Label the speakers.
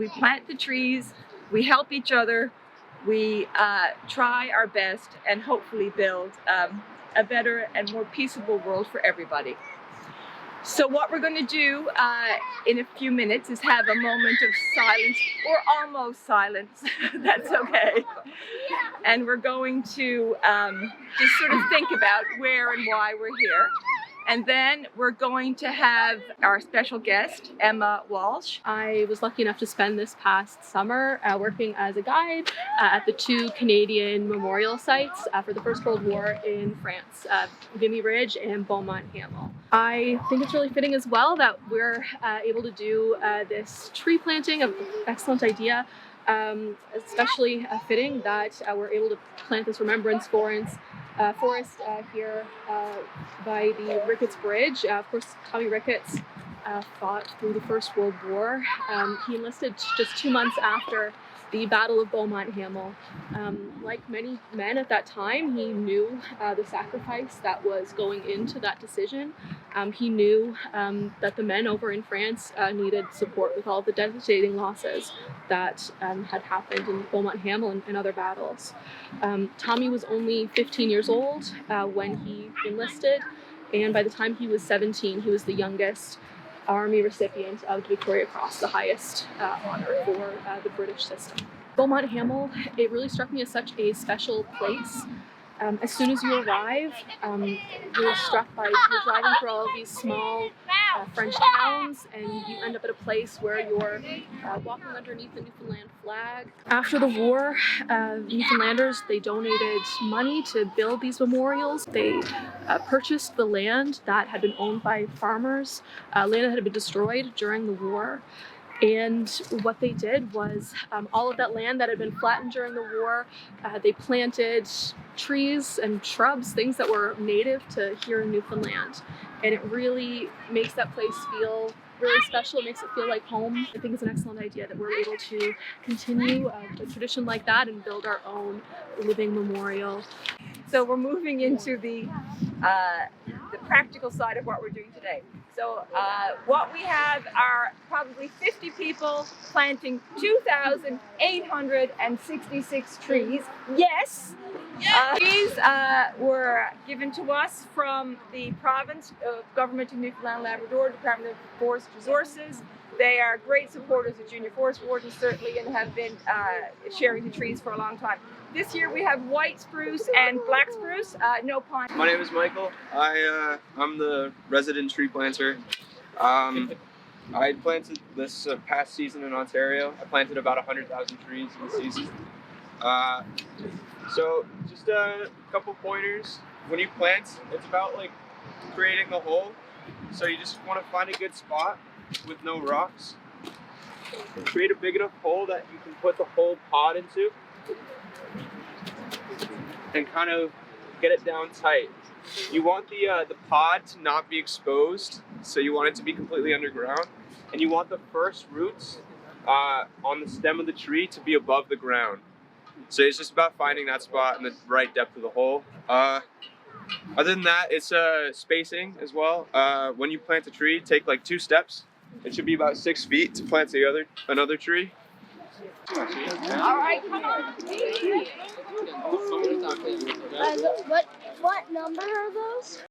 Speaker 1: we plant the trees, we help each other, we try our best and hopefully build a better and more peaceable world for everybody. So what we're going to do in a few minutes is have a moment of silence, or almost silence, that's okay. And we're going to just sort of think about where and why we're here. And then we're going to have our special guest, Emma Walsh.
Speaker 2: I was lucky enough to spend this past summer working as a guide at the two Canadian memorial sites for the First World War in France, Vimy Ridge and Beaumont, Hamel. I think it's really fitting as well that we're able to do this tree planting, an excellent idea, especially fitting that we're able to plant this Remembrance Forest here by the Ricketts Bridge. Of course, Tommy Ricketts fought through the First World War. He enlisted just 2 months after the Battle of Beaumont, Hamel. Like many men at that time, he knew the sacrifice that was going into that decision. He knew that the men over in France needed support with all of the devastating losses that had happened in Beaumont, Hamel, and other battles. Tommy was only 15 years old when he enlisted, and by the time he was 17, he was the youngest Army recipient of the Victoria Cross, the highest honor for the British system. Beaumont, Hamel, it really struck me as such a special place. As soon as you arrive, you're struck by, you're driving through all of these small French towns, and you end up at a place where you're walking underneath the Newfoundland flag. After the war, Newfoundlanders, they donated money to build these memorials. They purchased the land that had been owned by farmers, land that had been destroyed during the war. And what they did was all of that land that had been flattened during the war, they planted trees and shrubs, things that were native to here in Newfoundland. And it really makes that place feel really special. It makes it feel like home. I think it's an excellent idea that we're able to continue a tradition like that and build our own living memorial.
Speaker 1: So we're moving into the practical side of what we're doing today. So what we have are probably 50 people planting 2,866 trees. Yes! These were given to us from the province of Government of Newfoundland and Labrador, Department of Forest Resources. They are great supporters of Junior Forest Wardens, certainly, and have been sharing the trees for a long time. This year we have white spruce and black spruce, no pine.
Speaker 3: My name is Michael. I'm the resident tree planter. I planted this past season in Ontario. I planted about 100,000 trees in the season. So just a couple pointers. When you plant, it's about like creating a hole. So you just want to find a good spot with no rocks. Create a big enough hole that you can put the whole pod into and kind of get it down tight. You want the pod to not be exposed, so you want it to be completely underground, and you want the first roots on the stem of the tree to be above the ground. So it's just about finding that spot and the right depth of the hole. Other than that, it's spacing as well. When you plant a tree, take like 2 steps. It should be about 6 feet to plant another tree.
Speaker 1: All right, come on.
Speaker 4: What number are those?